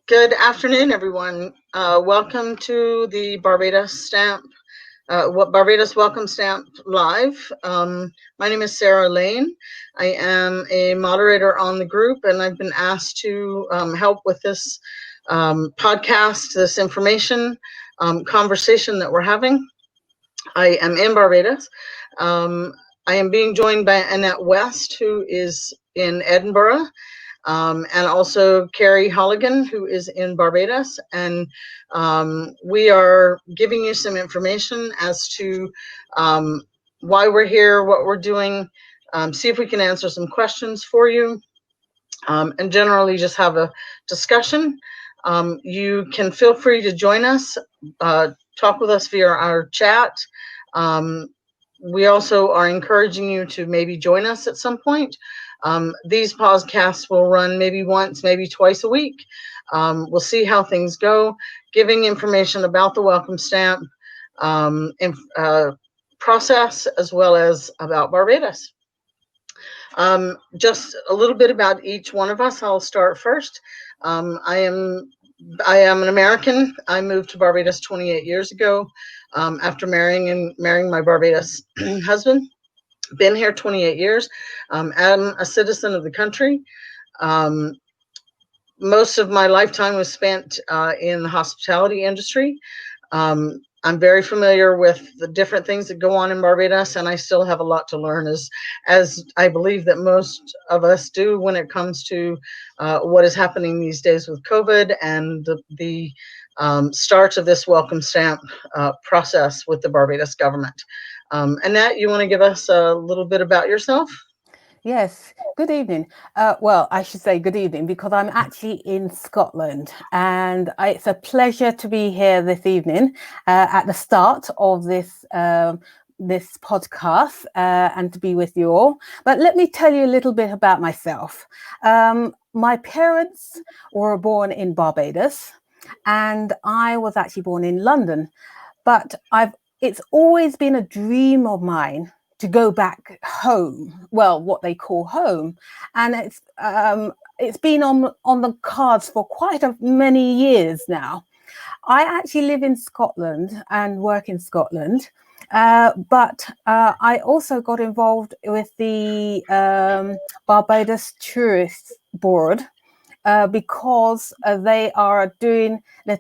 Good afternoon, everyone. Welcome to the Barbados Welcome Stamp Live. My name is Sarah Lane. I am a moderator on the group, and I've been asked to help with this podcast, this information conversation that we're having. I am in Barbados. I am being joined by Annette West, who is in Edinburgh, and also Carrie Holligan, who is in Barbados. And we are giving you some information as to why we're here, what we're doing, see if we can answer some questions for you, and generally just have a discussion. You can feel free to join us, talk with us via our chat. We also are encouraging you to maybe join us at some point. These podcasts will run maybe once, maybe twice a week. We'll see how things go, giving information about the welcome stamp process, as well as about Barbados. Just a little bit about each one of us. I'll start first. I am an American. I moved to Barbados 28 years ago after marrying my Barbados husband. Been here 28 years. I'm a citizen of the country. Most of my lifetime was spent in the hospitality industry. I'm very familiar with the different things that go on in Barbados, and I still have a lot to learn, as I believe that most of us do when it comes to what is happening these days with COVID and the start of this welcome stamp process with the Barbados government. Annette, you want to give us a little bit about yourself? Yes, good evening. Well, I should say good evening because I'm actually in Scotland, and it's a pleasure to be here this evening at the start of this podcast and to be with you all. But let me tell you a little bit about myself. My parents were born in Barbados, and I was actually born in London. But it's always been a dream of mine to go back home, well, what they call home, and it's been on the cards for quite many years now. I actually live in Scotland and work in Scotland, but I also got involved with the Barbados Tourist Board. Because they're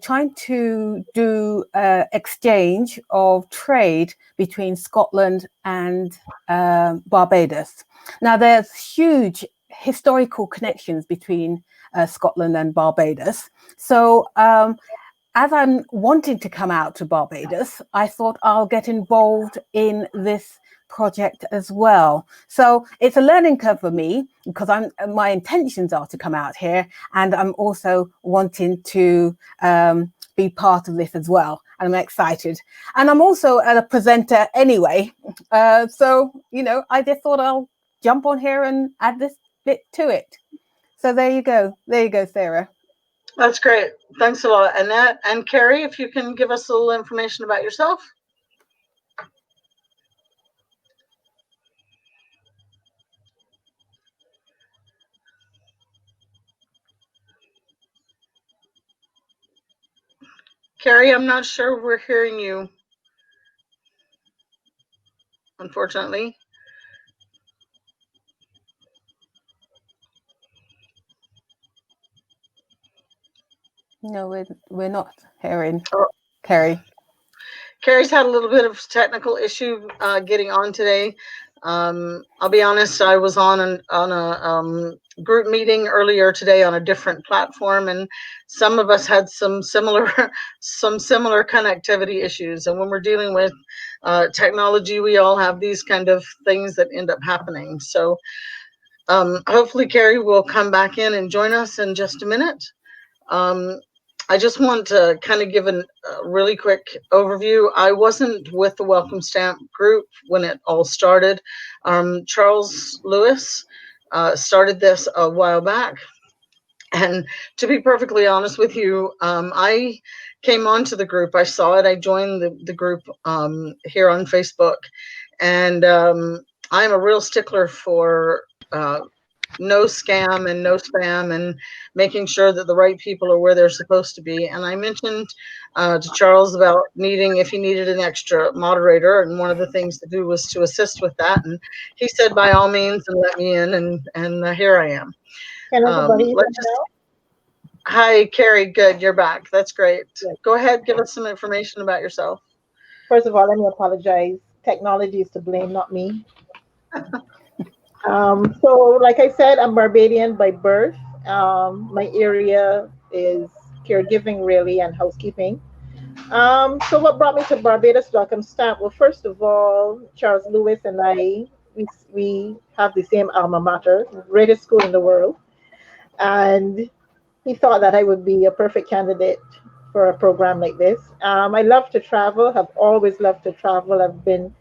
trying to do exchange of trade between Scotland and Barbados. Now, there's huge historical connections between Scotland and Barbados. So as I'm wanting to come out to Barbados, I thought I'll get involved in this project as well. So it's a learning curve for me because my intentions are to come out here, and I'm also wanting to be part of this as well. And I'm excited, and I'm also a presenter anyway. So I just thought I'll jump on here and add this bit to it. So there you go, Sarah. That's great. Thanks a lot, Annette. And Carrie, if you can give us a little information about yourself. Carrie, I'm not sure we're hearing you, unfortunately. No, we're not hearing Carrie. Carrie's had a little bit of technical issue getting on today. I'll be honest, I was on a group meeting earlier today on a different platform, and some of us had some similar connectivity issues. And when we're dealing with technology, we all have these kind of things that end up happening. So hopefully Carrie will come back in and join us in just a minute. I just want to kind of give a really quick overview. I wasn't with the Welcome Stamp group when it all started. Charles Lewis started this a while back. And to be perfectly honest with you, I came onto the group. I saw it. I joined the group here on Facebook. And I'm a real stickler for no scam and no spam, and making sure that the right people are where they're supposed to be. And I mentioned to Charles about needing, if he needed an extra moderator, and one of the things to do was to assist with that. And he said, by all means, and let me in, and here I am. Can everybody hear Let's me just. now? Hi, Carrie. Good, you're back. That's great. Yes. Go ahead, give us some information about yourself. First of all, let me apologize. Technology is to blame, not me. So, like I said, I'm Barbadian by birth. My area is caregiving, really, and housekeeping. So, what brought me to Barbados Welcome Stamp? Well, first of all, Charles Lewis and we have the same alma mater, greatest school in the world, and he thought that I would be a perfect candidate for a program like this. I love to travel, have always loved to travel. I've been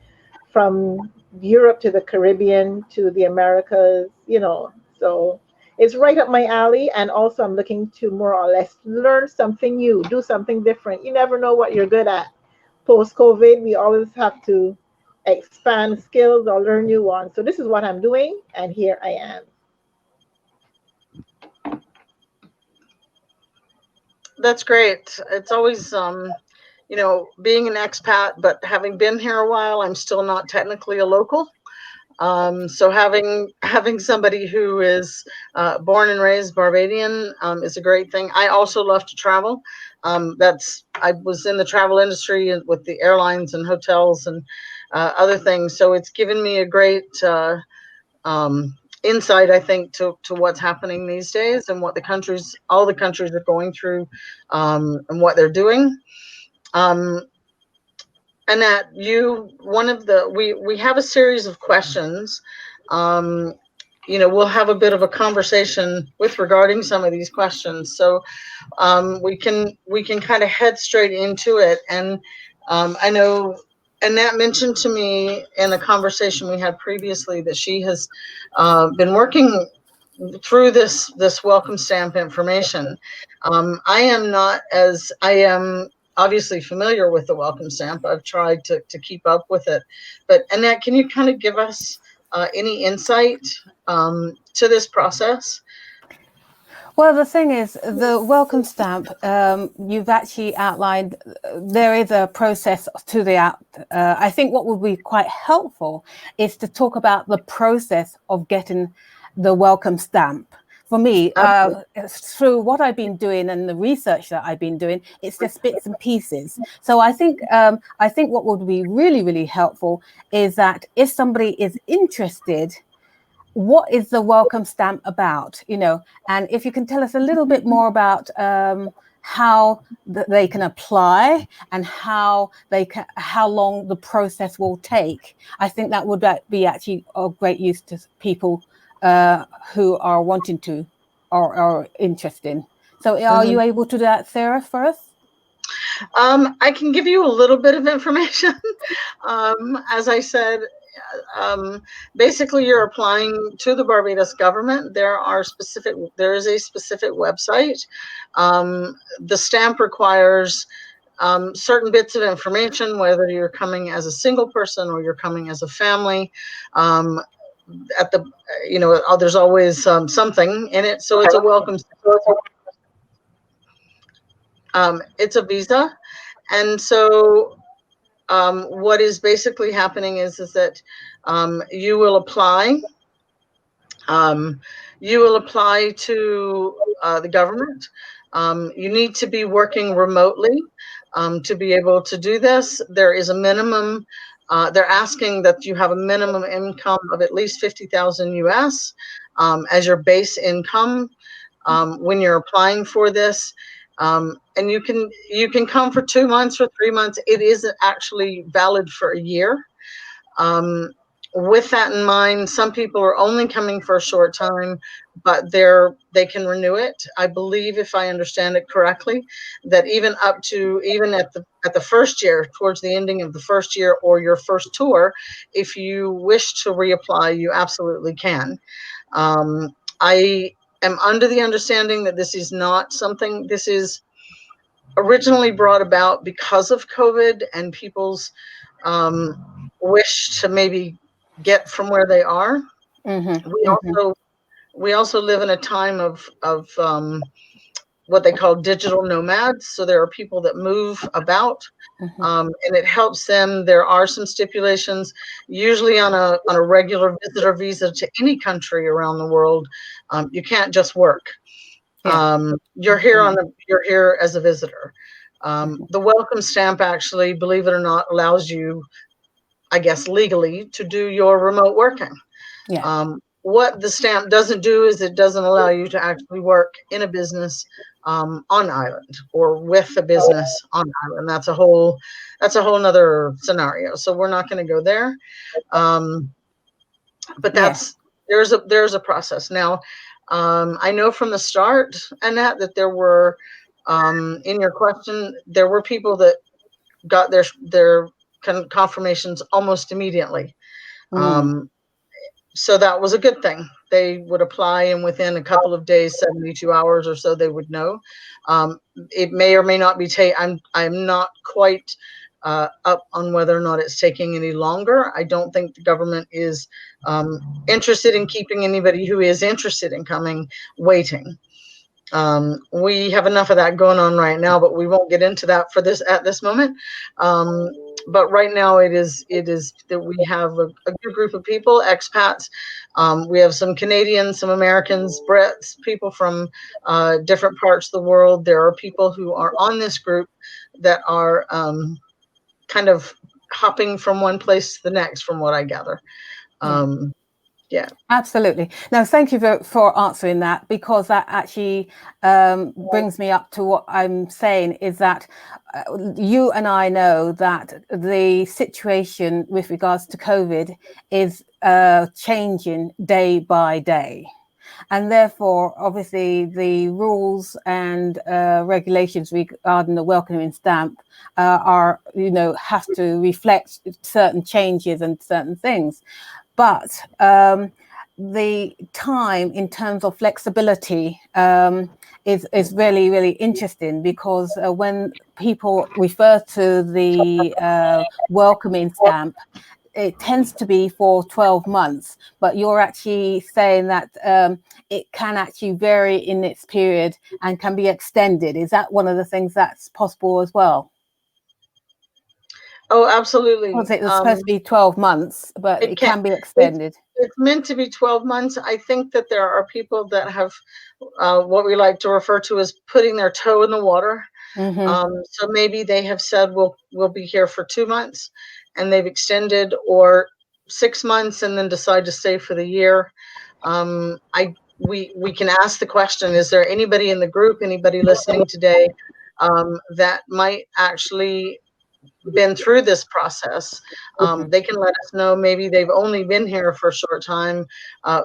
from Europe to the Caribbean to the Americas, so it's right up my alley. And also, I'm looking to more or less learn something new, do something different. You never know what you're good at. Post COVID, we always have to expand skills or learn new ones. So, this is what I'm doing, and here I am. That's great. It's always, being an expat, but having been here a while, I'm still not technically a local. So having somebody who is born and raised Barbadian is a great thing. I also love to travel. I was in the travel industry with the airlines and hotels and other things. So it's given me a great insight, I think, to what's happening these days and what all the countries are going through, and what they're doing. Um, Annette, we have a series of questions. Um, we'll have a bit of a conversation with regarding some of these questions. So we can kind of head straight into it. And I know Annette mentioned to me in a conversation we had previously that she has been working through this welcome stamp information. I am obviously familiar with the welcome stamp. I've tried to keep up with it. But Annette, can you kind of give us any insight to this process? Well, the thing is, the welcome stamp, you've actually outlined, there is a process to the out. I think what would be quite helpful is to talk about the process of getting the welcome stamp. For me, through what I've been doing and the research that I've been doing, it's just bits and pieces. So I think what would be really, really helpful is that if somebody is interested, what is the welcome stamp about, and if you can tell us a little bit more about how they can apply and how long the process will take. I think that would be actually of great use to people who are wanting to or are interested. So are you able to do that, Sarah, for us? I can give you a little bit of information. As I said, basically you're applying to the Barbados government. There is a specific website. The stamp requires certain bits of information, whether you're coming as a single person or you're coming as a family. At the, there's always something in it. So it's a welcome. It's a visa. And so what is basically happening is that you will apply. You will apply to the government. You need to be working remotely to be able to do this. There is a minimum. They're asking that you have a minimum income of at least 50,000 US as your base income when you're applying for this. And you can come for 2 months or 3 months. It isn't actually valid for a year. With that in mind, some people are only coming for a short time, but they can renew it. I believe, if I understand it correctly, that even at the first year, towards the ending of the first year or your first tour, if you wish to reapply, you absolutely can. I am under the understanding that this is not something. This is originally brought about because of COVID and people's wish to maybe get from where they are. Mm-hmm, We mm-hmm. also we also live in a time of what they call digital nomads. So there are people that move about, Mm-hmm. and it helps them. There are some stipulations, usually on a regular visitor visa to any country around the world. You can't just work. Yeah. You're here as a visitor. Mm-hmm. The welcome stamp actually, believe it or not, allows you, I guess, legally to do your remote working. Yeah. What the stamp doesn't do is it doesn't allow you to actually work in a business on island or with a business on island. That's a whole nother scenario. So we're not going to go there. Um, but Yeah. there's a process now. I know from the start, Annette, that there were in your question there were people that got their confirmations almost immediately. Mm. Um, so that was a good thing. They would apply, and within a couple of days, 72 hours or so, they would know. It may or may not be I'm not quite up on whether or not it's taking any longer. I don't think the government is interested in keeping anybody who is interested in coming waiting. We have enough of that going on right now, but we won't get into that at this moment. But right now it is that we have a good group of people, expats. We have some Canadians, some Americans, Brits, people from different parts of the world. There are people who are on this group that are kind of hopping from one place to the next, from what I gather. Yeah. Yeah. Absolutely. No, thank you for answering that, because that actually brings me up to what I'm saying is that you and I know that the situation with regards to COVID is changing day by day. And therefore, obviously, the rules and regulations regarding the welcoming stamp have to reflect certain changes and certain things. But the time in terms of flexibility is really, really interesting, because when people refer to the welcoming stamp, it tends to be for 12 months, but you're actually saying that it can actually vary in its period and can be extended. Is that one of the things that's possible as well? Oh, absolutely. It was supposed to be 12 months, but It it can. can be It's extended. it's meant to be 12 months. I think that there are people that have what we like to refer to as putting their toe in the water. Mm-hmm. So maybe they have said we'll be here for 2 months, and they've extended, or 6 months, and then decide to stay for the year. We can ask the question: is there anybody in the group, anybody listening today, that might actually been through this process? Mm-hmm. They can let us know. Maybe they've only been here for a short time.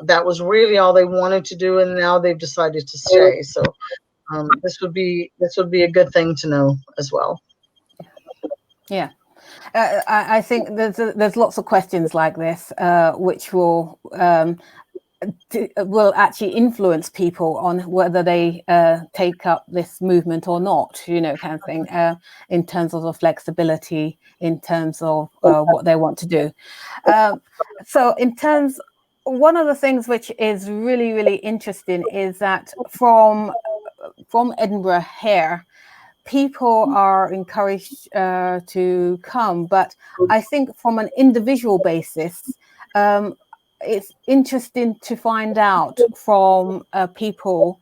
That was really all they wanted to do, and now they've decided to stay. So this would be a good thing to know as well. Yeah. I think there's lots of questions like this, which will actually influence people on whether they take up this movement or not, kind of thing, in terms of the flexibility, in terms of what they want to do. So one of the things which is really, really interesting is that from Edinburgh here, people are encouraged to come, but I think from an individual basis, it's interesting to find out from people.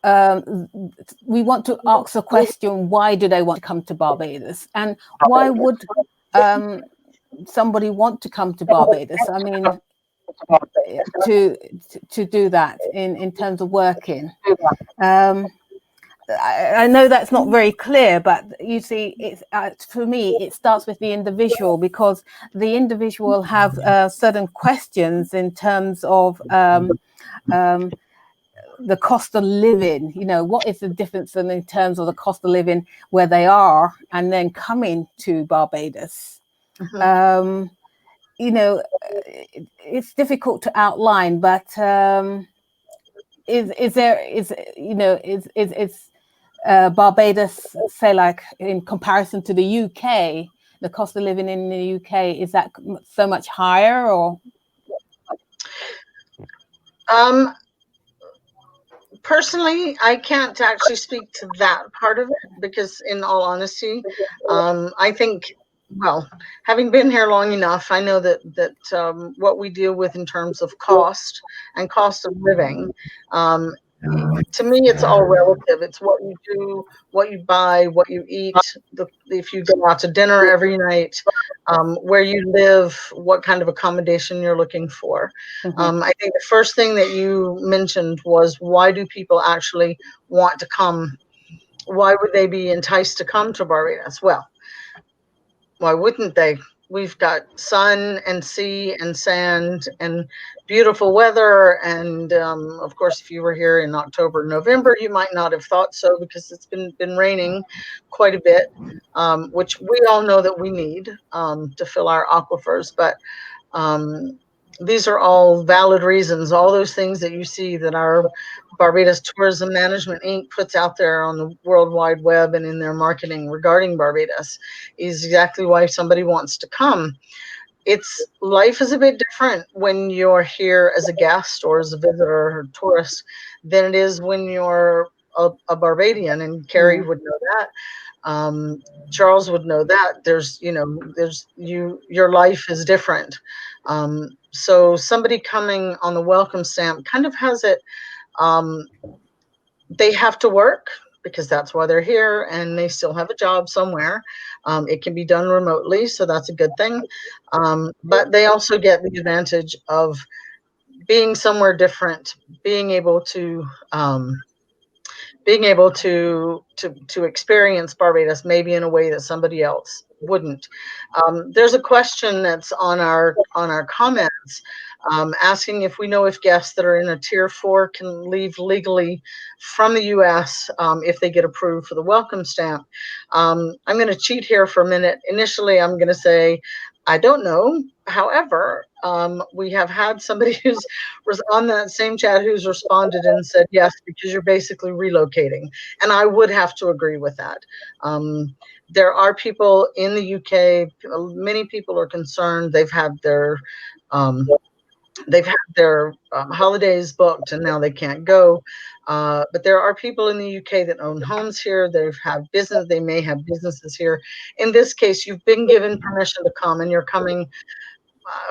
We want to ask the question: why do they want to come to Barbados, and why would somebody want to come to Barbados? I mean, to do that in terms of working. I know that's not very clear, but you see, it's for me, it starts with the individual, because the individual have certain questions in terms of the cost of living. What is the difference in terms of the cost of living where they are and then coming to Barbados? Mhm. It's difficult to outline, but is Barbados, say, like in comparison to the UK, the cost of living in the UK, is that so much higher, or? Um, Personally, I can't actually speak to that part of it because, in all honesty, I think, well, having been here long enough, I know that what we deal with in terms of cost and cost of living, um, to me, it's all relative. It's what you do, what you buy, what you eat, if you go out to dinner every night, where you live, what kind of accommodation you're looking for. Hmm. I think the first thing that you mentioned was, why do people actually want to come? Why would they be enticed to come to Barbados? Well, why wouldn't they? We've got sun and sea and sand and beautiful weather. And of course, if you were here in October, November, you might not have thought so because it's been raining quite a bit, which we all know that we need to fill our aquifers. But um, these are all valid reasons. All those things that you see that our Barbados Tourism Management Inc. puts out there on the World Wide Web and in their marketing regarding Barbados is exactly why somebody wants to come. It's life is a bit different when you're here as a guest or as a visitor or tourist than it is when you're a Barbadian, and Carrie Mm. would know that. Charles would know that. Your life is different. So somebody coming on the welcome stamp kind of has it. Um, they have to work because that's why they're here, and they still have a job somewhere. It can be done remotely, so that's a good thing. But they also get the advantage of being somewhere different, being able to um, to experience Barbados maybe in a way that somebody else wouldn't. There's a question that's on our comments, asking if we know if guests that are in a tier 4 can leave legally from the U.S. If they get approved for the welcome stamp. I'm going to cheat here for a minute. Initially, I'm going to say I don't know. However, we have had somebody who's was on that same chat who's responded and said yes, because you're basically relocating, and I would have to agree with that. There are people in the UK. Many people are concerned. Um, they've had their holidays booked, and now they can't go. But there are people in the UK that own homes here. They've had business. They may have businesses here. In this case, you've been given permission to come, and you're coming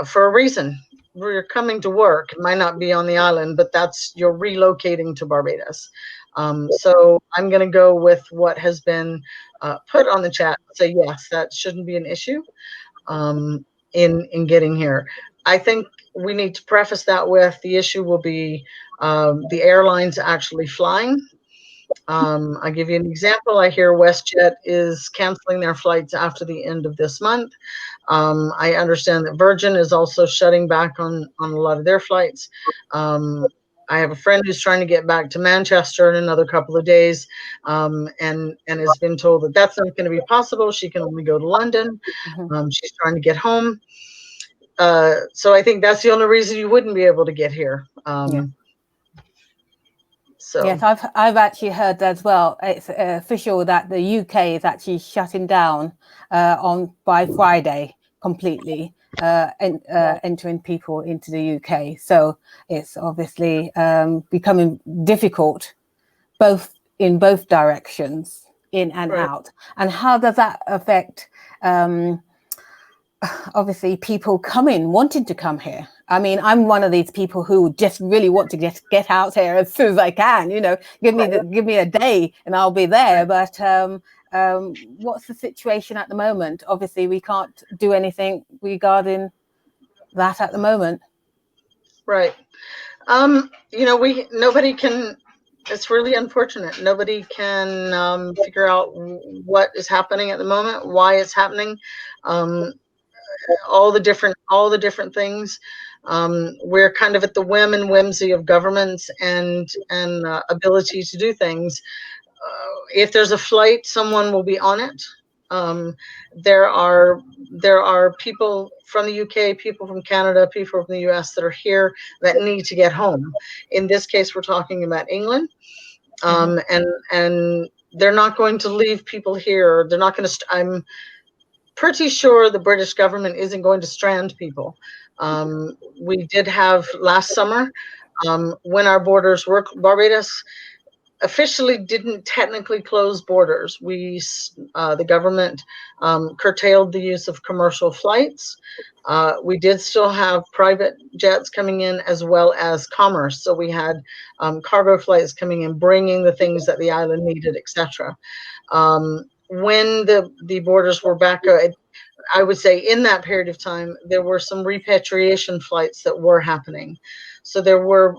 for a reason. You're coming to work. It might not be on the island, but you're relocating to Barbados. So I'm going to go with what has been put on the chat. Say yes, that shouldn't be an issue um, in getting here. I think we need to preface that with the issue will be the airlines actually flying. I'll give you an example. I hear WestJet is canceling their flights after the end of this month. I understand that Virgin is also shutting back on a lot of their flights. I have a friend who's trying to get back to Manchester in another couple of days, and has been told that that's not going to be possible. She can only go to London. Hmm. She's trying to get home. So I think that's the only reason you wouldn't be able to get here. Yeah. So Yes, I've actually heard as well. It's official that the UK is actually shutting down by Friday completely, entering people into the UK. So it's obviously becoming difficult, in both directions, in and right. out. And how does that affect? Obviously people wanting to come here. I mean, I'm one of these people who just really want to get out here as soon as I can. Give me a day and I'll be there. But what's the situation at the moment? Obviously, we can't do anything regarding that at the moment. Right. Nobody can. It's really unfortunate. Nobody can figure out what is happening at the moment, why it's happening. Um, all the different things. We're kind of at the whim and whimsy of governments and ability to do things. If there's a flight, someone will be on it. Um, there are people from the UK, people from Canada, people from the US that are here that need to get home. In this case, we're talking about England, and they're not going to leave people here. They're not going to. I'm pretty sure the British government isn't going to strand people. We did have last summer when our borders were Barbados officially didn't technically close borders. The government curtailed the use of commercial flights. We did still have private jets coming in as well as commerce. So we had cargo flights coming in, bringing the things that the island needed, etc. When the borders were back, I would say in that period of time, there were some repatriation flights that were happening. So there were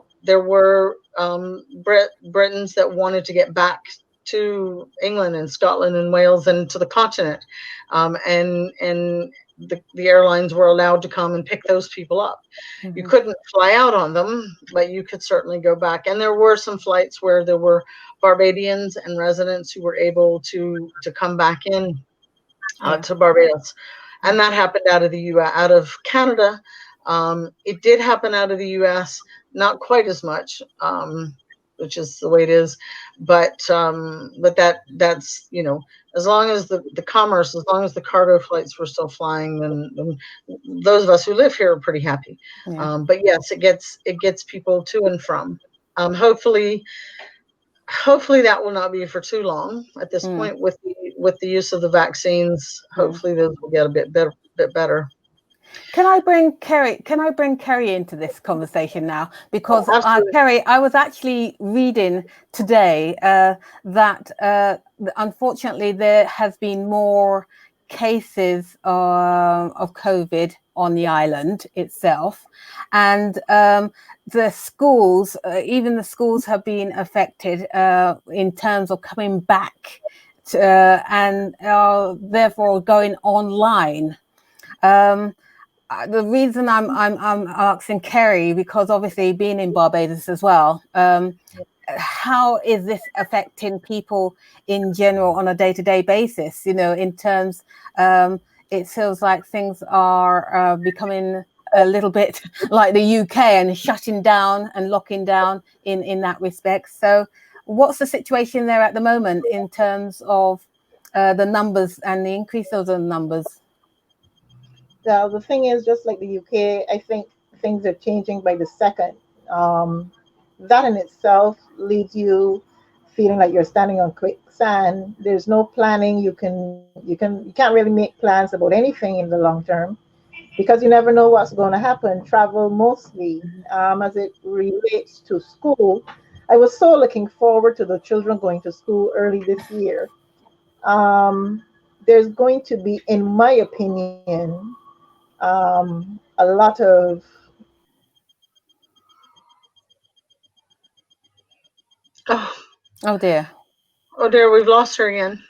Britons that wanted to get back to England and Scotland and Wales and to the continent, and the airlines were allowed to come and pick those people up. You couldn't fly out on them, but you could certainly go back. And there were some flights where there were Barbadians and residents who were able to come back in to Barbados, and that happened out of the U.S. out of Canada. It did happen out of the U.S. not quite as much, which is the way it is, but that's as long as the commerce, as long as the cargo flights were still flying, then those of us who live here are pretty happy. But yes, it gets people to and from. Hopefully that will not be for too long at this point with the use of the vaccines. Hopefully those will get a bit better. Can I bring Kerry into this conversation now? Because Kerry, I was actually reading today that unfortunately there has been more cases of COVID on the island itself, and the schools, even the schools, have been affected in terms of coming back and therefore going online. The reason I'm asking Kerry, because obviously being in Barbados as well, how is this affecting people in general on a day-to-day basis? In terms, it feels like things are becoming a little bit like the UK and shutting down and locking down in that respect. So what's the situation there at the moment in terms of the numbers and the increase of the numbers? The thing is, just like the UK, I think things are changing by the second. That in itself leaves you feeling like you're standing on quicksand. There's no planning. You can't really make plans about anything in the long term because you never know what's going to happen. Travel mostly, as it relates to school. I was so looking forward to the children going to school early this year. There's going to be, in my opinion, a lot of Oh dear, we've lost her again.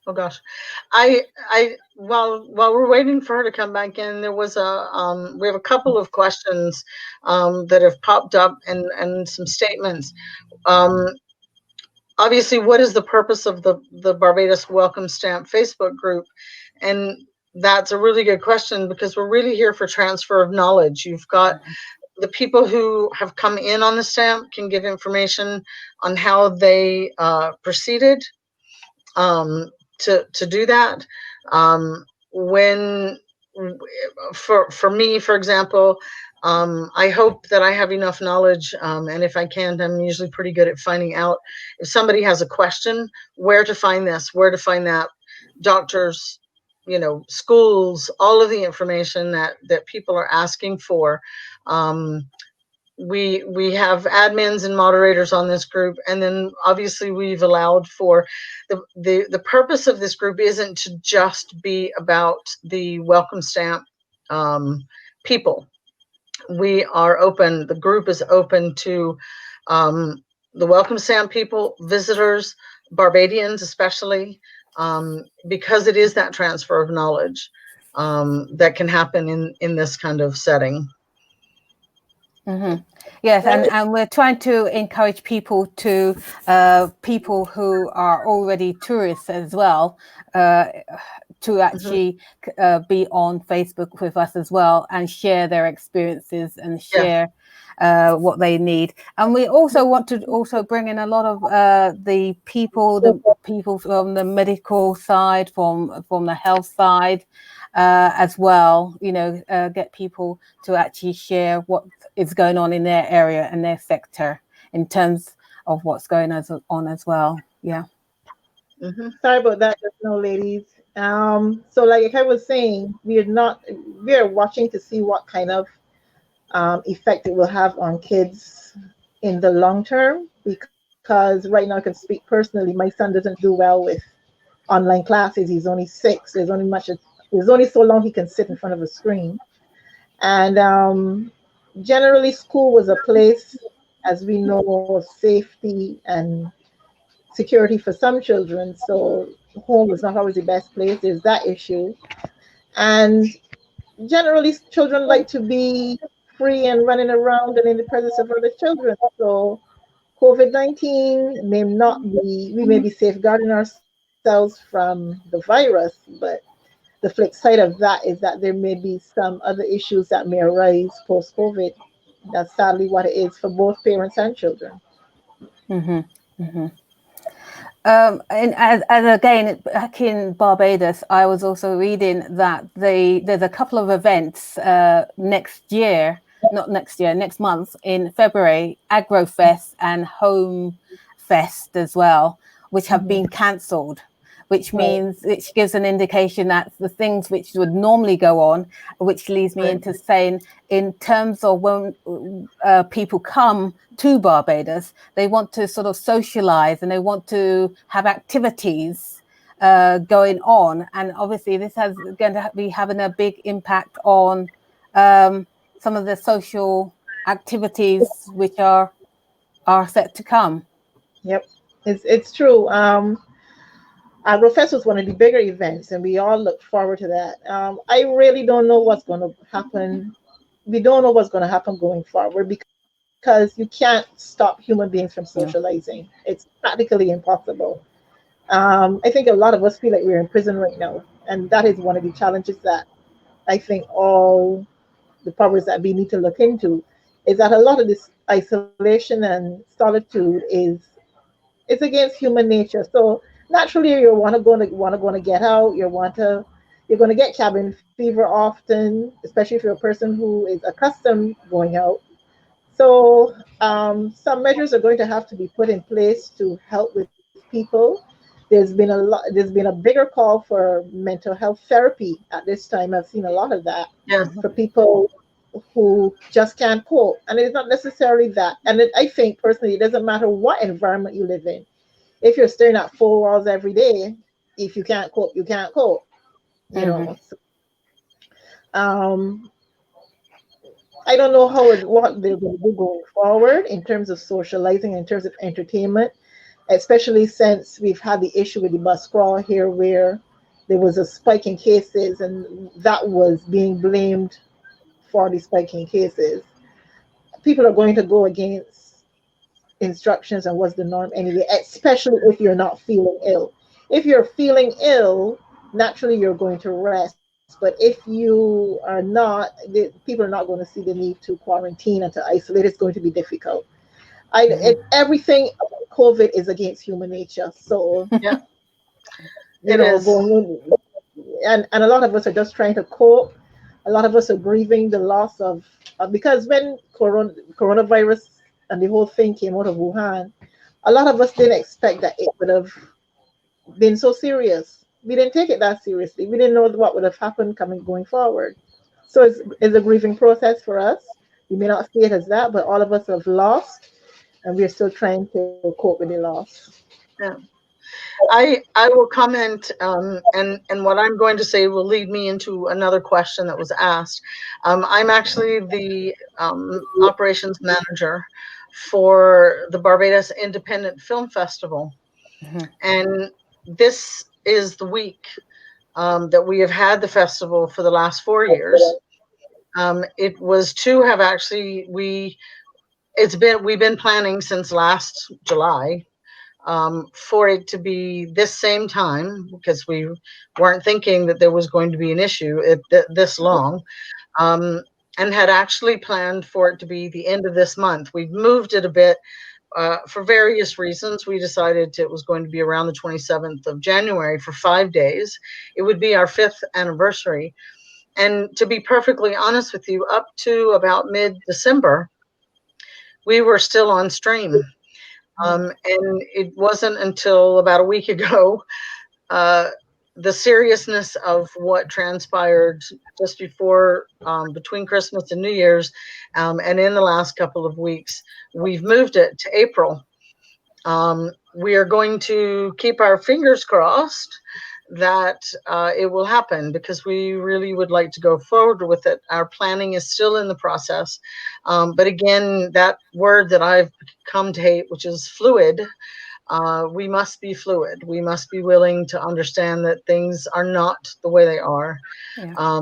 Oh gosh, while we're waiting for her to come back in, there was we have a couple of questions that have popped up and some statements. Obviously, what is the purpose of the Barbados Welcome Stamp Facebook group? And that's a really good question because we're really here for transfer of knowledge. You've got the people who have come in on the stamp can give information on how they proceeded to do that. When for me, for example, I hope that I have enough knowledge, and if I can't, I'm usually pretty good at finding out if somebody has a question, where to find this, where to find that, doctors, schools, all of the information that people are asking for. We have admins and moderators on this group, and then obviously we've allowed for the purpose of this group isn't to just be about the welcome stamp people. We are open. The group is open to the welcome stamp people, visitors, Barbadians especially, because it is that transfer of knowledge that can happen in this kind of setting. Yes, and we're trying to encourage people who are already tourists as well to actually be on Facebook with us as well and share their experiences and share what they need. And we also want to also bring in a lot of the people from the medical side, from the health side as well. Get people to actually share what is going on in their area and their sector in terms of what's going on as well. Yeah. Hmm. Sorry about that, just now, ladies. So like I was saying, we are watching to see what kind of effect it will have on kids in the long term. Because right now, I can speak personally. My son doesn't do well with online classes. He's only 6. There's only so long he can sit in front of a screen. And generally, school was a place, as we know, of safety and security for some children. So home was not always the best place. There's that issue. And generally, children like to be free and running around and in the presence of other children. So COVID-19 may not be, we may be safeguarding ourselves from the virus, but the flip side of that is that there may be some other issues that may arise post COVID. That's sadly what it is for both parents and children. Hmm. Hmm. And as again, back in Barbados, I was also reading that there's a couple of events next year, not next year, next month in February, AgroFest and Home Fest as well, which have Hmm. been cancelled, Right, which gives an indication that the things which would normally go on, which leads me Right. into saying, in terms of when people come to Barbados, they want to sort of socialize and they want to have activities going on. And obviously, this has going to be having a big impact on some of the social activities which are set to come. yep, it's true. AgroFest was one of the bigger events, and we all look forward to that. I really don't know what's going to happen. We don't know what's going to happen going forward because you can't stop human beings from Yeah. socializing. It's practically impossible. I think a lot of us feel like we're in prison right now, and that is one of the challenges that I think all the powers that we need to look into is that a lot of this isolation and solitude is against human nature. So naturally, you want to go to get out. You're going to get cabin fever often, especially if you're a person who is accustomed going out. So some measures are going to have to be put in place to help with people. There's been a bigger call for mental health therapy at this time. I've seen a lot of that Yeah. for people who just can't cope. And it's not necessarily that. I think personally, it doesn't matter what environment you live in. If you're staring at 4 walls every day, if you can't cope, you can't cope. You Hmm. know. So, um, I don't know what they're going to do going forward in terms of socializing, in terms of entertainment, especially since we've had the issue with the bus crawl here, where there was a spike in cases, and that was being blamed for the spike in cases. People are going to go against instructions and what's the norm anyway, especially if you're not feeling ill. If you're feeling ill, naturally you're going to rest. But if you are not, people are not going to see the need to quarantine and to isolate. It's going to be difficult. Everything about COVID is against human nature. So, Yeah. you It know, is. going and a lot of us are just trying to cope. A lot of us are grieving the loss of because when coronavirus and the whole thing came out of Wuhan, a lot of us didn't expect that it would have been so serious. We didn't take it that seriously. We didn't know what would have happened coming going forward. So it's a grieving process for us. We may not see it as that, but all of us have lost, and we're still trying to cope with the loss. Yeah. I will comment, and what I'm going to say will lead me into another question that was asked. I'm actually the operations manager for the Barbados Independent Film Festival, Hmm. and this is the week that we have had the festival for the last 4 years. It was to have actually we've been planning since last July for it to be this same time because we weren't thinking that there was going to be an issue this long. Um, and had actually planned for it to be the end of this month. We've moved it a bit for various reasons. We decided it was going to be around the 27th of January for 5 days. It would be our 5th anniversary. And to be perfectly honest with you, up to about mid-December, we were still on stream. And it wasn't until about a week ago, the seriousness of what transpired just before, between Christmas and New Year's, and in the last couple of weeks, we've moved it to April. We are going to keep our fingers crossed that it will happen, because we really would like to go forward with it. Our planning is still in the process. But again, that word that I've come to hate, which is fluid, we must be fluid. We must be willing to understand that things are not the way they are. Yeah.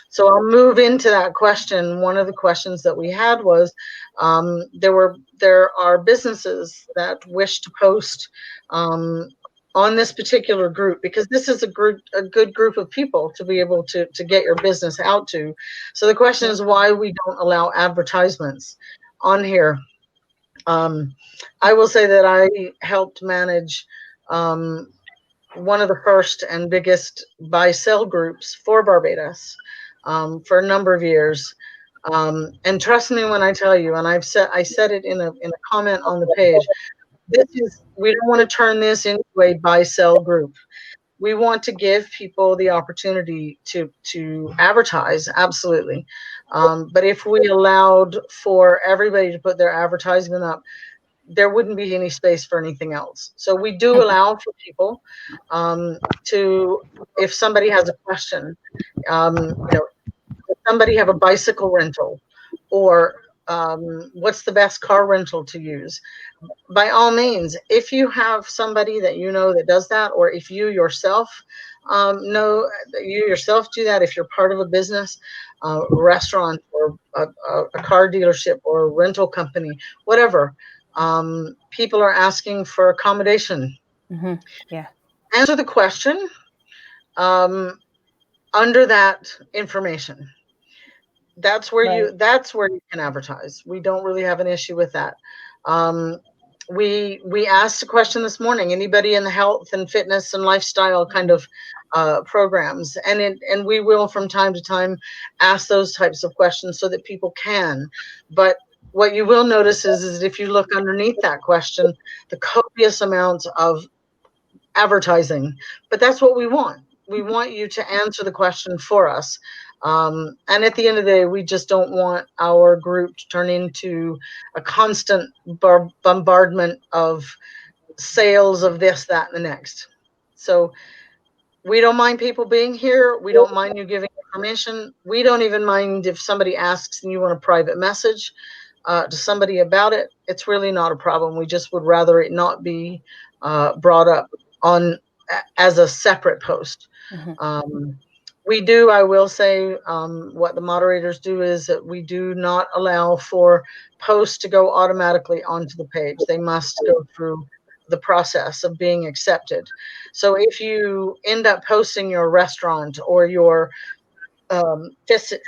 So I'll move into that question. One of the questions that we had was, there are businesses that wish to post on this particular group, because this is a good group of people to be able to get your business out to. So the question is why we don't allow advertisements on here. I will say that I helped manage one of the first and biggest buy-sell groups for Barbados for a number of years. And trust me when I tell you, and I said it in a comment on the page, we don't want to turn this into a buy-sell group. We want to give people the opportunity to advertise, absolutely. But if we allowed for everybody to put their advertisement up, there wouldn't be any space for anything else. So we do allow for people to, if somebody has a question, if somebody have a bicycle rental, or what's the best car rental to use, by all means, if you have somebody that you know that does that, or if you yourself know that you yourself do that, if you're part of a business, restaurant, or a car dealership, or a rental company, whatever, people are asking for accommodation. Yeah. Answer the question under that information. That's where you can advertise. We don't really have an issue with that. We asked a question this morning. Anybody in the health and fitness and lifestyle kind of programs, and we will from time to time ask those types of questions so that people can. But what you will notice is if you look underneath that question, the copious amounts of advertising. But that's what we want. We want you to answer the question for us. And at the end of the day, we just don't want our group to turn into a constant bombardment of sales of this, that, and the next. So we don't mind people being here. We don't mind you giving information. We don't even mind if somebody asks and you want a private message to somebody about it. It's really not a problem. We just would rather it not be brought up on as a separate post. We do, I will say, what the moderators do is that we do not allow for posts to go automatically onto the page. They must go through the process of being accepted. So if you end up posting your restaurant, or your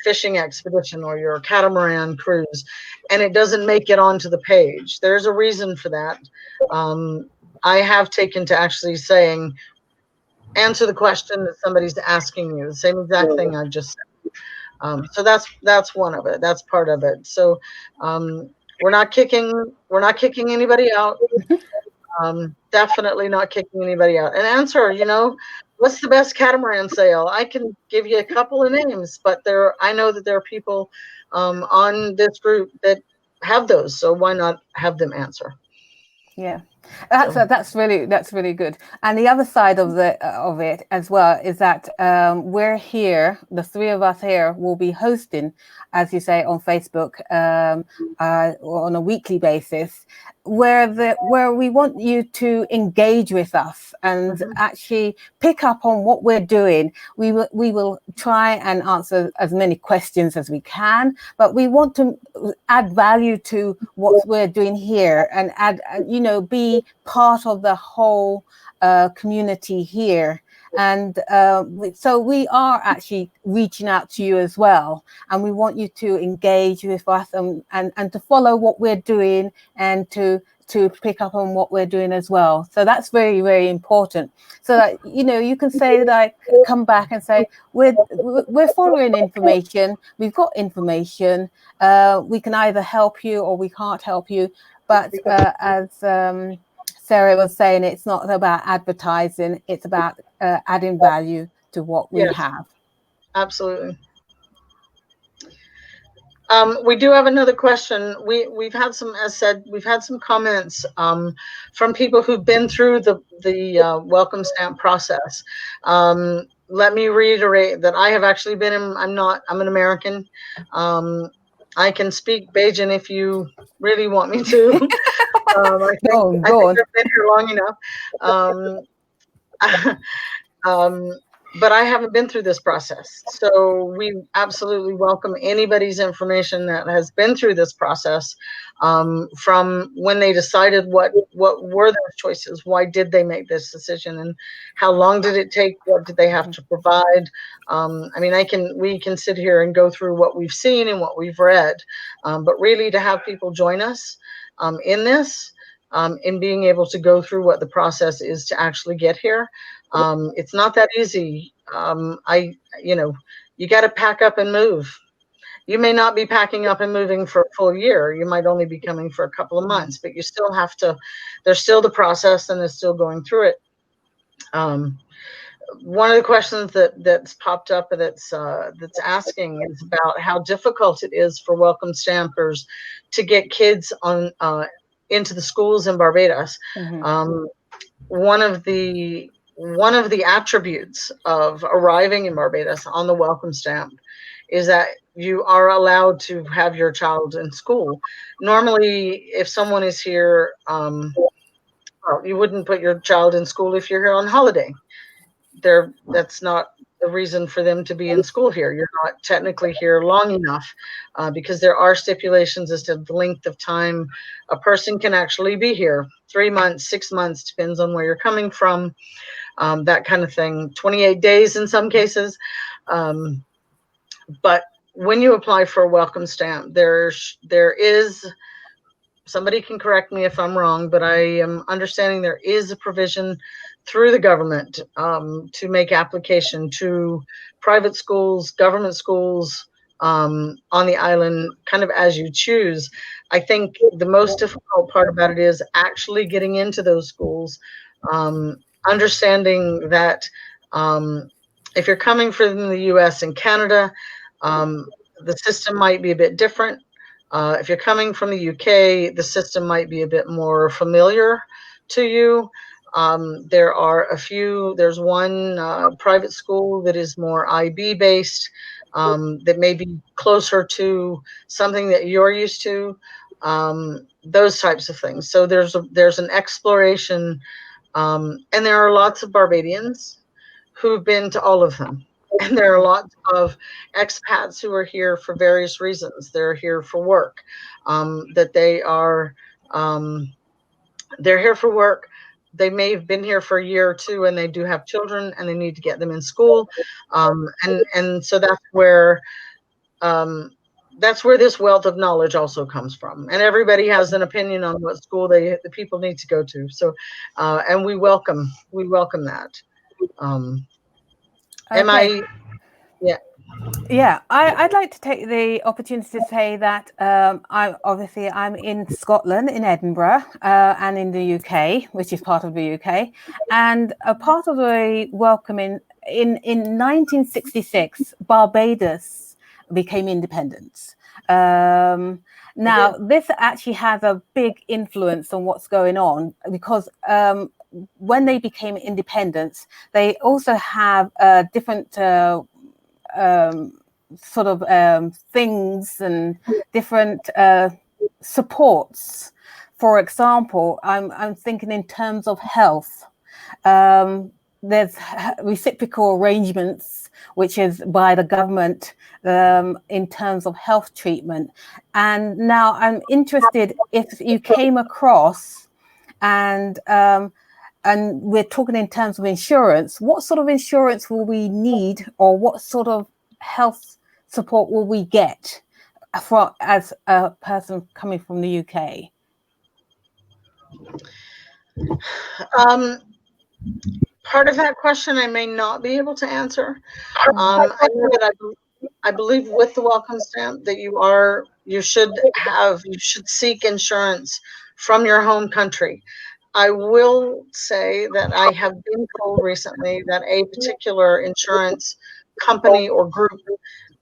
fishing expedition, or your catamaran cruise, and it doesn't make it onto the page, there's a reason for that. I have taken to actually saying, answer the question that somebody's asking you, the same exact thing I've just said. So that's one of it. That's part of it. So we're not kicking anybody out. Definitely not kicking anybody out. And answer, what's the best catamaran sale? I can give you a couple of names, but I know that there are people on this group that have those. So why not have them answer? Yeah, that's really good. And the other side of it as well is that we're here, the three of us here will be hosting, as you say, on Facebook on a weekly basis, where we want you to engage with us and actually pick up on what we're doing. We will try and answer as many questions as we can, but we want to add value to what we're doing here and be part of the whole community here. And so we are actually reaching out to you as well. And we want you to engage with us and to follow what we're doing and to pick up on what we're doing as well. So that's very, very important. So that, you know, you can say, like, come back and say, we're following information. We've got information. We can either help you or we can't help you. But as Sarah was saying, it's not about advertising. It's about adding value to what we have. Absolutely. We do have another question. We've had some, as said, we've had some comments from people who've been through the welcome stamp process. Let me reiterate that I have actually been in. I'm an American. I can speak Bajan if you really want me to. I think I've been here long enough. But I haven't been through this process. So we absolutely welcome anybody's information that has been through this process, from when they decided what were their choices, why did they make this decision, and how long did it take, what did they have to provide. I mean, we can sit here and go through what we've seen and what we've read, but really to have people join us in this, in being able to go through what the process is to actually get here. It's not that easy. You got to pack up and move. You may not be packing up and moving for a full year. You might only be coming for a couple of months, but you still have to, there's still the process and it's still going through it. One of the questions that's popped up that's asking is about how difficult it is for welcome stampers to get kids on into the schools in Barbados. One of the attributes of arriving in Barbados on the welcome stamp is that you are allowed to have your child in school. Normally, if someone is here, well, you wouldn't put your child in school if you're here on holiday. That's not the reason for them to be in school here. You're not technically here long enough, because there are stipulations as to the length of time a person can actually be here. 3 months, 6 months, depends on where you're coming from, that kind of thing. 28 days in some cases. But when you apply for a welcome stamp, there is, somebody can correct me if I'm wrong, but I am understanding there is a provision through the government to make application to private schools, government schools on the island, kind of as you choose. I think the most difficult part about it is actually getting into those schools, understanding that if you're coming from the US and Canada, the system might be a bit different. If you're coming from the UK, the system might be a bit more familiar to you. There's one private school that is more IB based, that may be closer to something that you're used to, those types of things. So there's an exploration, and there are lots of Barbadians who've been to all of them. And there are lots of expats who are here for various reasons. They're here for work, they're here for work. They may have been here for a year or two, and they do have children, and they need to get them in school. And so that's where this wealth of knowledge also comes from. And everybody has an opinion on what school the people need to go to. So, and we welcome that. Okay. Yeah. Yeah, I'd like to take the opportunity to say that I'm in Scotland, in Edinburgh, and in the UK, which is part of the UK, and a part of the welcoming in 1966, Barbados became independent. Now, this actually has a big influence on what's going on, because when they became independent, they also have different sort of things and different supports. For example, I'm thinking in terms of health. There's reciprocal arrangements, which is by the government, in terms of health treatment. And now I'm interested if you came across and and we're talking in terms of insurance, what sort of insurance will we need, or what sort of health support will we get for as a person coming from the UK? Part of that question I may not be able to answer. I know that I believe with the welcome stamp that you should seek insurance from your home country. I will say that I have been told recently that a particular insurance company or group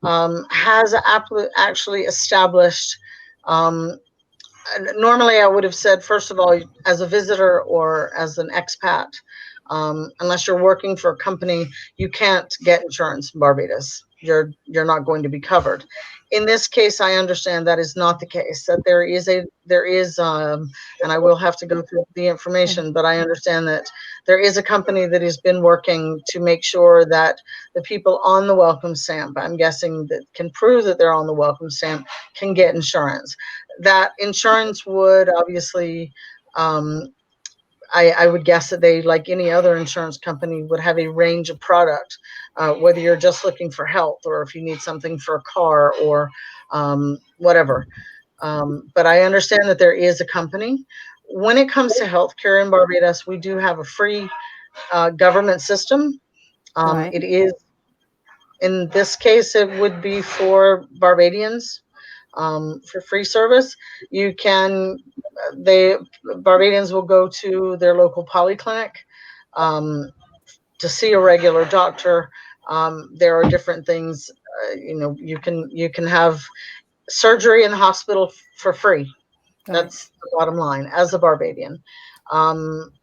has actually established. Um, Normally, I would have said, first of all, as a visitor or as an expat, unless you're working for a company, you can't get insurance in Barbados. You're not going to be covered. In this case, I understand that is not the case. That there is, and I will have to go through the information, but I understand that there is a company that has been working to make sure that the people on the welcome stamp, I'm guessing that can prove that they're on the welcome stamp, can get insurance. That insurance would obviously, I would guess that they, like any other insurance company, would have a range of product, whether you're just looking for health or if you need something for a car or whatever. But I understand that there is a company. When it comes to healthcare in Barbados, we do have a free government system. Right. It is, in this case, it would be for Barbadians. For free service, you can, Barbadians will go to their local polyclinic to see a regular doctor. There are different things, you can have surgery in the hospital for free. That's the bottom line as a Barbadian.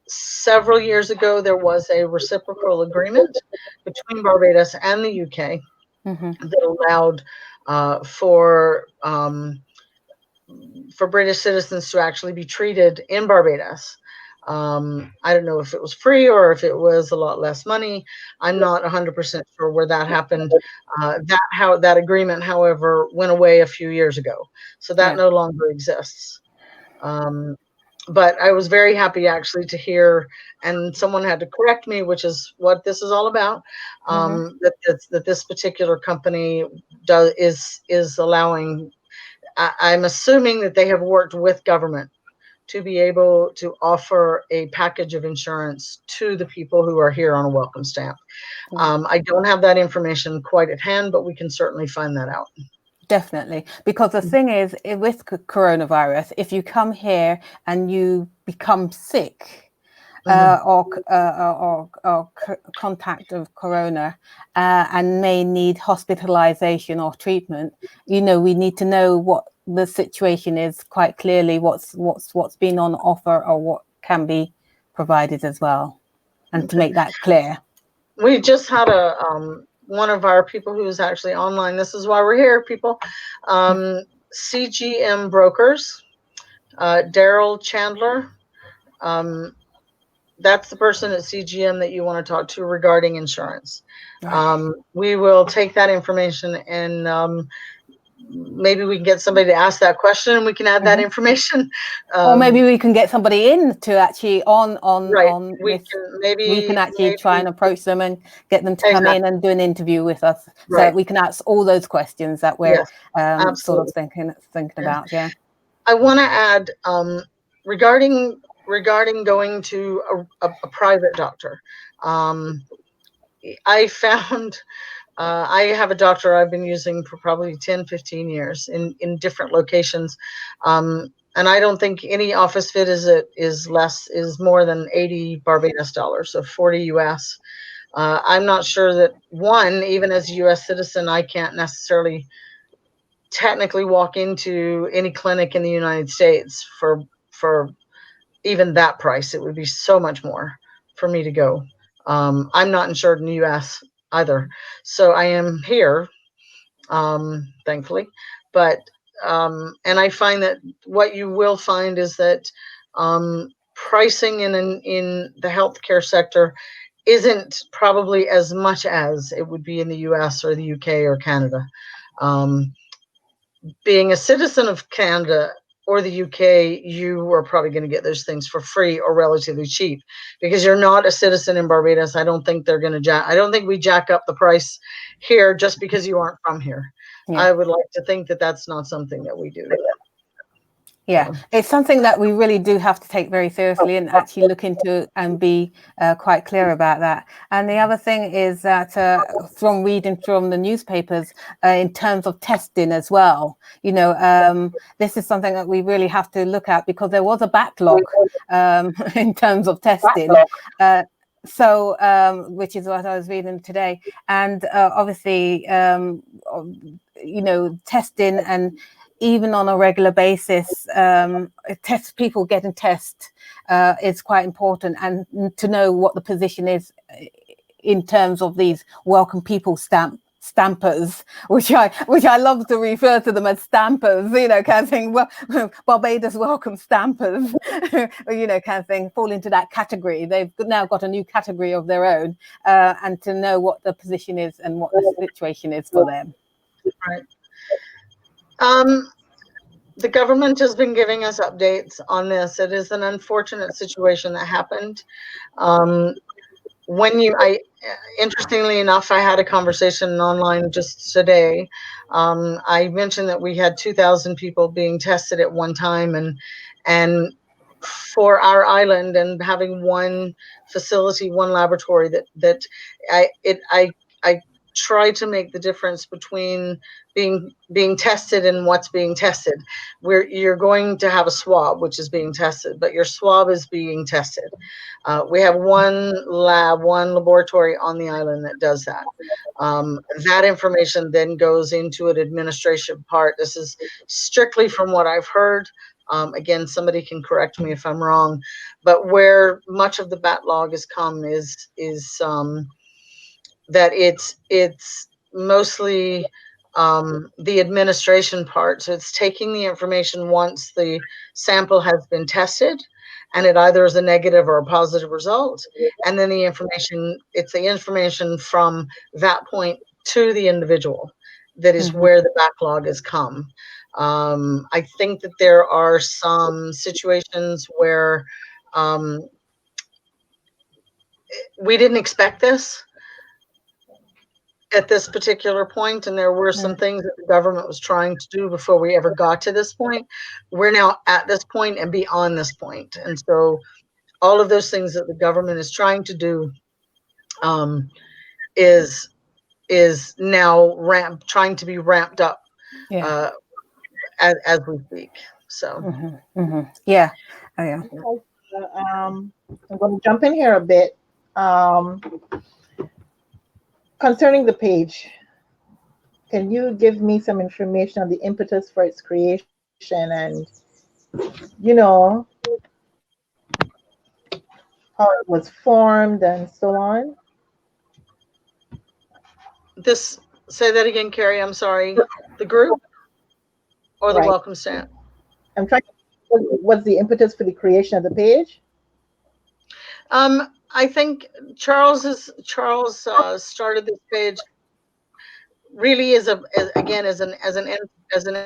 Several years ago, there was a reciprocal agreement between Barbados and the UK that allowed for British citizens to actually be treated in Barbados. I don't know if it was free or if it was a lot less money. I'm not 100% sure where that happened. That agreement, however, went away a few years ago, so that no longer exists. But I was very happy actually to hear, and someone had to correct me, which is what this is all about. That this particular company is allowing. I'm assuming that they have worked with government to be able to offer a package of insurance to the people who are here on a welcome stamp. I don't have that information quite at hand, but we can certainly find that out. Definitely, because the thing is, with coronavirus, if you come here and you become sick or contact of corona and may need hospitalization or treatment, we need to know what the situation is quite clearly, what's been on offer or what can be provided as well, and to make that clear. We just had one of our people who's actually online. This is why we're here, people. CGM Brokers, Daryl Chandler. That's the person at CGM that you want to talk to regarding insurance. We will take that information and maybe we can get somebody to ask that question and we can add that information. Or maybe we can get somebody in to actually we can actually try and approach them and get them to come in and do an interview with us, so that we can ask all those questions that we're sort of thinking about. Yeah. I want to add regarding going to a private doctor. I found I have a doctor I've been using for probably 10, 15 years in different locations. And I don't think any office fit is more than 80 Barbados dollars, so 40 US. I'm not sure that even as a US citizen, I can't necessarily technically walk into any clinic in the United States for even that price. It would be so much more for me to go. I'm not insured in the US either, so I am here, thankfully. But and I find that what you will find is that pricing in the healthcare sector isn't probably as much as it would be in the US or the UK or Canada. Being a citizen of Canada, or the UK, you are probably going to get those things for free or relatively cheap because you're not a citizen in Barbados. I don't think they're going to I don't think we jack up the price here just because you aren't from here. Yeah. I would like to think that that's not something that we do. Yeah, it's something that we really do have to take very seriously and actually look into and be quite clear about that. And the other thing is that from reading from the newspapers in terms of testing as well, this is something that we really have to look at because there was a backlog in terms of testing. Which is what I was reading today. And obviously, testing and even on a regular basis, people getting tests is quite important, and to know what the position is in terms of these welcome people stampers, which I love to refer to them as stampers, kind of thing. Well, Barbados welcome stampers, kind of thing, fall into that category. They've now got a new category of their own, and to know what the position is and what the situation is for them. Right. The government has been giving us updates on this. It is an unfortunate situation that happened. Interestingly enough, I had a conversation online just today. I mentioned that we had 2,000 people being tested at one time, and for our island, and having one facility, one laboratory that I try to make the difference between being tested and what's being tested. You're going to have a swab which is being tested, but your swab is being tested. We have one laboratory on the island that does that. That information then goes into an administration part. This is strictly from what I've heard. Again, somebody can correct me if I'm wrong, but where much of the backlog has come is that it's mostly the administration part. So it's taking the information once the sample has been tested, and it either is a negative or a positive result, and then it's the information from that point to the individual that is where the backlog has come. I think that there are some situations where we didn't expect this at this particular point, and there were some things that the government was trying to do before we ever got to this point. We're now at this point and beyond this point, and so all of those things that the government is trying to do is now trying to be ramped up as we speak. So yeah. Oh, yeah. I'm going to jump in here a bit. Concerning the page, can you give me some information on the impetus for its creation and, how it was formed and so on? Say that again, Carrie. I'm sorry. The group or the welcome stamp? I'm trying to, what's the impetus for the creation of the page? I think Charles started this page really as an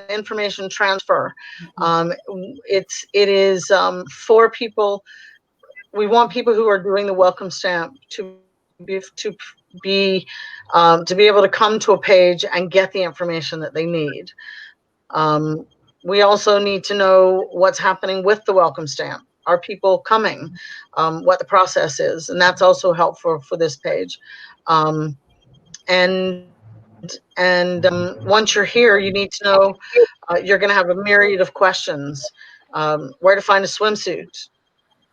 information transfer. It is for people. We want people who are doing the welcome stamp to be able to come to a page and get the information that they need. We also need to know what's happening with the welcome stamp. Are people coming? What the process is, and that's also helpful for this page. Once you're here, you need to know you're going to have a myriad of questions. Where to find a swimsuit?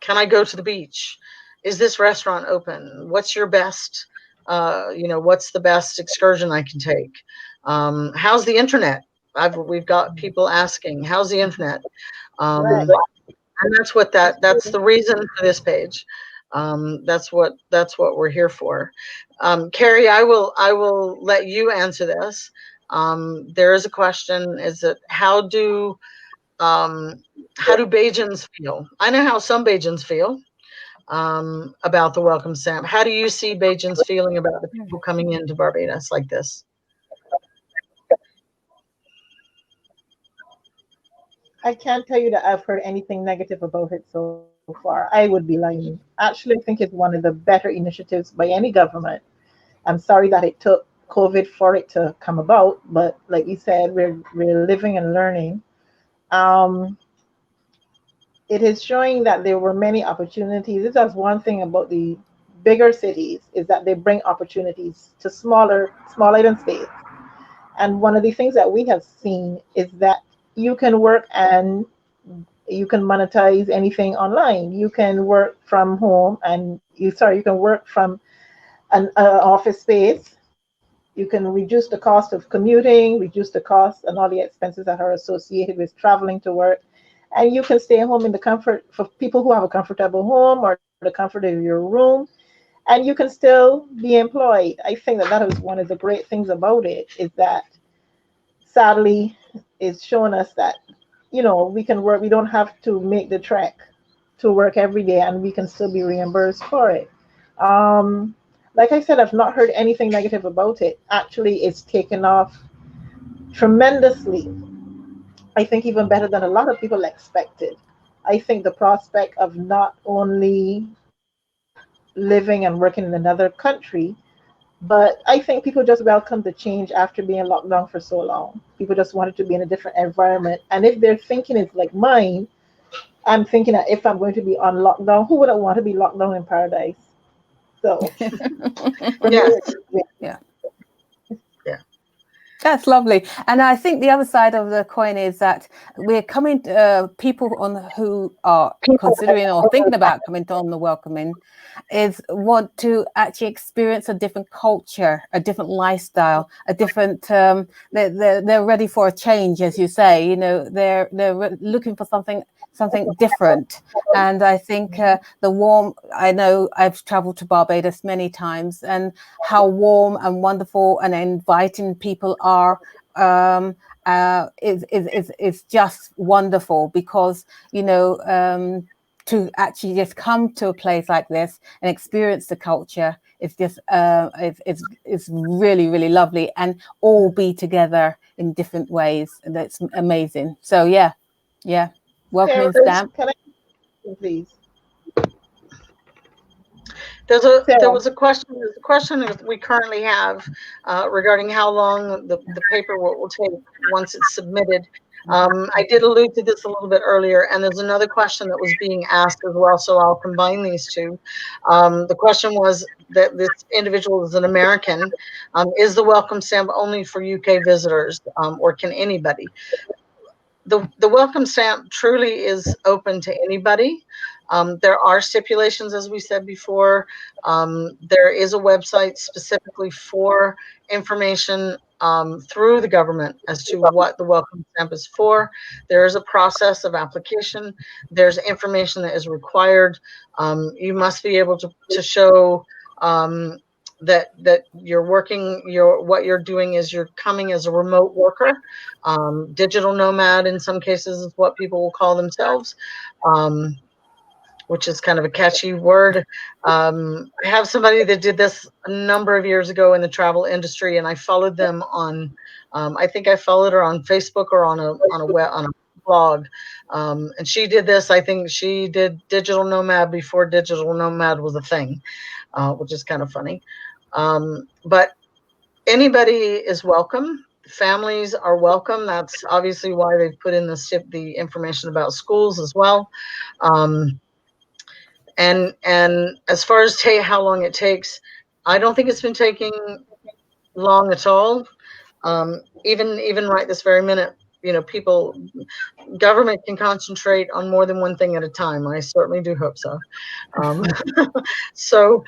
Can I go to the beach? Is this restaurant open? What's your best? What's the best excursion I can take? How's the internet? We've got people asking, how's the internet? And that's the reason for this page. That's what we're here for. Carrie, I will let you answer this. There is a question: is that how do Bajans feel? I know how some Bajans feel about the welcome stamp. How do you see Bajans feeling about the people coming into Barbados like this? I can't tell you that I've heard anything negative about it so far. I would be lying. Actually, I think it's one of the better initiatives by any government. I'm sorry that it took COVID for it to come about, but like you said, we're living and learning. Um, it is showing that there were many opportunities. This is one thing about the bigger cities is that they bring opportunities to small island states. And one of the things that we have seen is that you can work and you can monetize anything online. You can work from home and you can work from an office space. You can reduce the cost of commuting, reduce the cost and all the expenses that are associated with traveling to work. And you can stay home in the comfort for people who have a comfortable home or the comfort of your room, and you can still be employed. I think that that is one of the great things about it is that sadly it's showing us that we can work. We don't have to make the trek to work every day, and we can still be reimbursed for it. Um, like I said, I've not heard anything negative about it. Actually, it's taken off tremendously. I think even better than a lot of people expected. I think the prospect of not only living and working in another country, but I think people just welcome the change after being locked down for so long. People just wanted to be in a different environment. And if their thinking is like mine, I'm thinking that if I'm going to be on lockdown, who wouldn't want to be locked down in paradise? So for me, Yes. Yeah. Yeah. That's lovely. And I think the other side of the coin is that we're coming, people on who are considering or thinking about coming on the welcoming is want to actually experience a different culture, a different lifestyle, a different, they're ready for a change, as you say, they're looking for something different. And I think I know I've traveled to Barbados many times, and how warm and wonderful and inviting people are is just wonderful, because to actually just come to a place like this and experience the culture is just it's really, really lovely, and all be together in different ways, and that's amazing. So yeah, Sarah, welcoming stamp. can I please? There Sarah, was a question. There's a question that we currently have regarding how long the paperwork will take once it's submitted. I did allude to this a little bit earlier, and there's another question that was being asked as well, so I'll combine these two. The question was that this individual is an American. Is the welcome stamp only for UK visitors, or can anybody? The welcome stamp truly is open to anybody. There are stipulations, as we said before. There is a website specifically for information through the government as to what the welcome stamp is for. There is a process of application. There's information that is required. You must be able to show that you're working, what you're doing is you're coming as a remote worker. Digital nomad in some cases is what people will call themselves, which is kind of a catchy word. I have somebody that did this a number of years ago in the travel industry, and I followed them on. I think I followed her on Facebook or on a blog, and she did this. I think she did digital nomad before digital nomad was a thing, which is kind of funny. But anybody is welcome. Families are welcome. That's obviously why they've put in the information about schools as well. Um, and as far as how long it takes, I don't think it's been taking long at all. Even right this very minute, people, government can concentrate on more than one thing at a time. I certainly do hope so. Um, so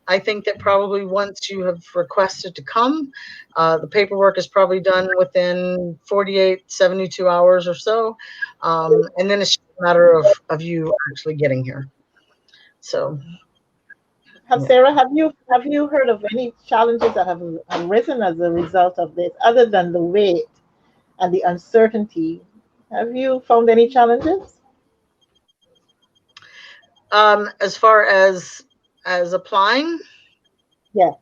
I think that probably once you have requested to come, the paperwork is probably done within 48, 72 hours or so. And then it's just a matter of you actually getting here. So, yeah. Sarah, have you heard of any challenges that have arisen as a result of this, other than the wait and the uncertainty? Have you found any challenges? As far as applying, Yes,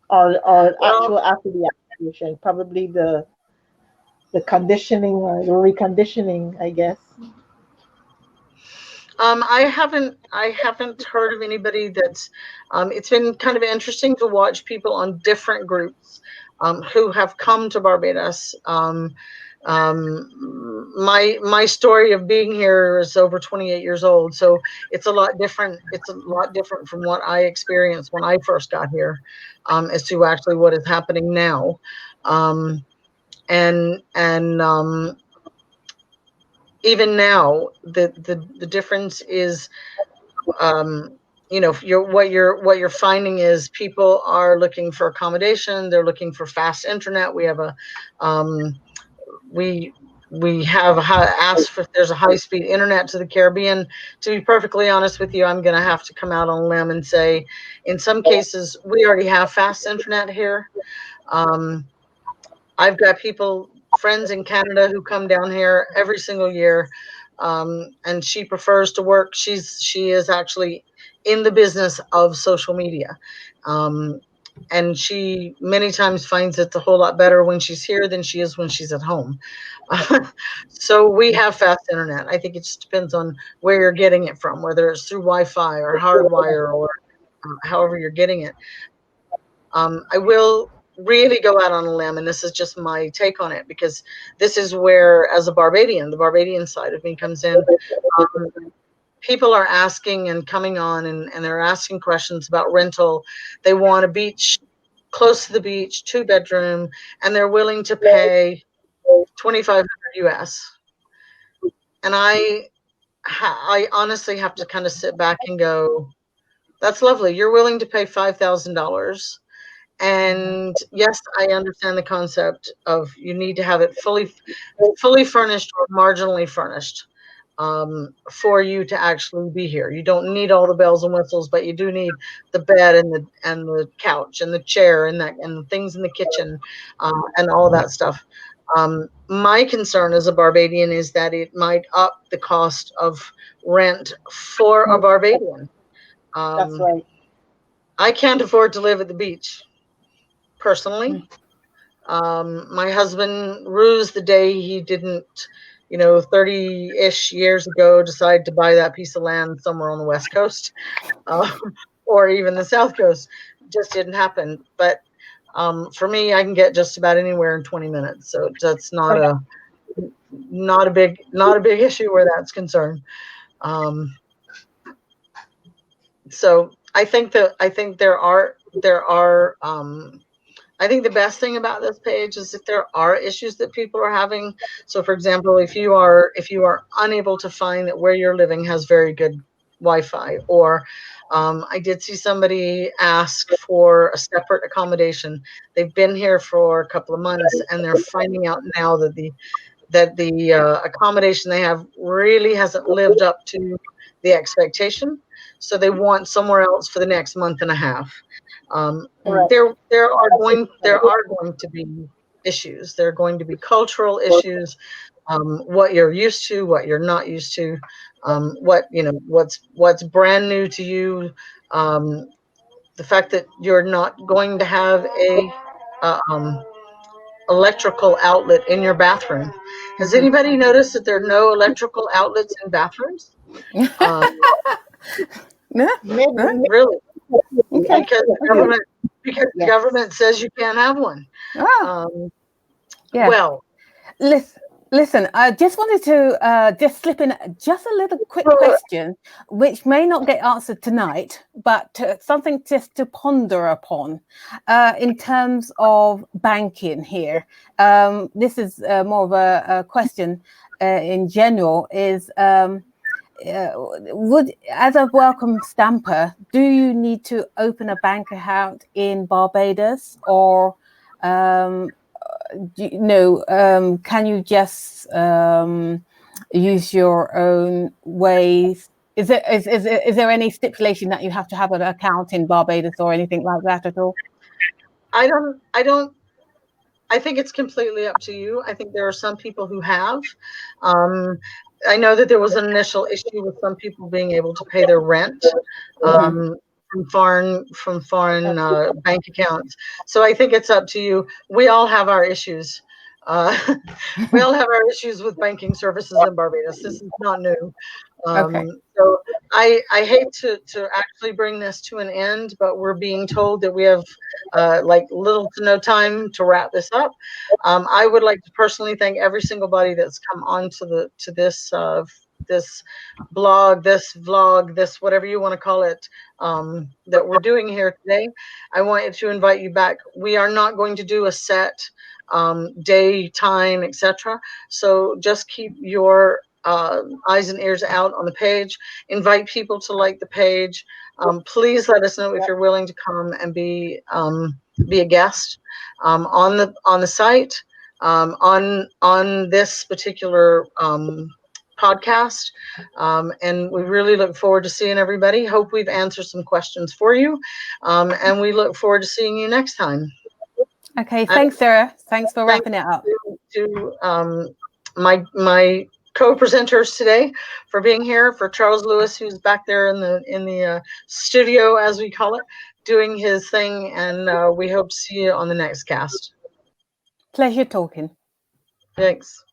or well, actual after the application, probably the the conditioning or the reconditioning, I guess. I haven't heard of anybody that's. It's been kind of interesting to watch people on different groups who have come to Barbados. My story of being here is over 28 years old, so it's a lot different. It's a lot different from what I experienced when I first got here, as to actually what is happening now, um, and even now the difference is, um, what you're finding is people are looking for accommodation. They're looking for fast internet. Um, we we have asked if there's a high speed internet to the Caribbean. To be perfectly honest with you, I'm going to have to come out on a limb and say, in some cases, we already have fast internet here. Um, I've got friends in Canada who come down here every single year, and she prefers to work. She is actually in the business of social media, um, and she many times finds it's a whole lot better when she's here than she is when she's at home. So we have fast internet. I think it just depends on where you're getting it from, whether it's through Wi-Fi or hardwire or however you're getting it. I will really go out on a limb, and this is just my take on it, because this is where, as a Barbadian, the Barbadian side of me comes in. Um, People are asking and coming on, and they're asking questions about rental. They want a beach, close to the beach, 2 bedroom, and they're willing to pay 2,500 US. And I honestly have to kind of sit back and go, that's lovely. You're willing to pay $5,000. And yes, I understand the concept of you need to have it fully furnished or marginally furnished, for you to actually be here. You don't need all the bells and whistles, but you do need the bed and the couch and the chair and the things in the kitchen, and all that stuff. My concern as a Barbadian is that it might up the cost of rent for a Barbadian. That's Um, right. I can't afford to live at the beach personally. My husband rused the day he didn't, 30-ish years ago, decide to buy that piece of land somewhere on the West Coast, uh, or even the South Coast. Just didn't happen. But for me, I can get just about anywhere in 20 minutes. So that's not a big issue where that's concerned. Um, so I think I think the best thing about this page is if there are issues that people are having. So, for example, if you are unable to find that where you're living has very good Wi-Fi, or I did see somebody ask for a separate accommodation. They've been here for a couple of months, and they're finding out now that the accommodation they have really hasn't lived up to the expectation. So they want somewhere else for the next month and a half. Um, Correct. there are going to be issues. There are going to be cultural issues. What you're used to, what you're not used to, what's brand new to you. Um, the fact that you're not going to have a uh, um, electrical outlet in your bathroom. Has Mhm. anybody noticed that there are no electrical outlets in bathrooms? Um, Yeah, yeah. Maybe. Really, Okay, because the okay. government because the Yes. government says you can't have one. Ah, Um, yeah. well, Listen, I just wanted to just slip in just a little quick question, which may not get answered tonight, but something just to ponder upon in terms of banking here. This is more of a question in general, is as a welcome stamper, do you need to open a bank account in Barbados, or um, can you just use your own ways? Is there any stipulation that you have to have an account in Barbados or anything like that at all? I don't. I think it's completely up to you. I think there are some people who have. Um, I know that there was an initial issue with some people being able to pay their rent, Mm-hmm. um, from foreign bank accounts. So I think it's up to you. We all have our issues. Uh, we all have our issues with banking services in Barbados. This is not new. Okay. So I hate to actually bring this to an end, but we're being told that we have like little to no time to wrap this up. I would like to personally thank every single body that's come on to this this blog, this vlog, this whatever you want to call it, that we're doing here today. I want to invite you back. We are not going to do a set day, time, etc. So just keep your eyes and ears out on the page. Invite people to like the page. Please let us know if you're willing to come and be a guest on the site on this particular podcast. And we really look forward to seeing everybody. Hope we've answered some questions for you, and we look forward to seeing you next time. Okay, thanks, Sarah. Thanks for wrapping it up. To my co-presenters today for being here, for Charles Lewis, who's back there in the studio, as we call it, doing his thing, and we hope to see you on the next cast. Pleasure talking. Thanks.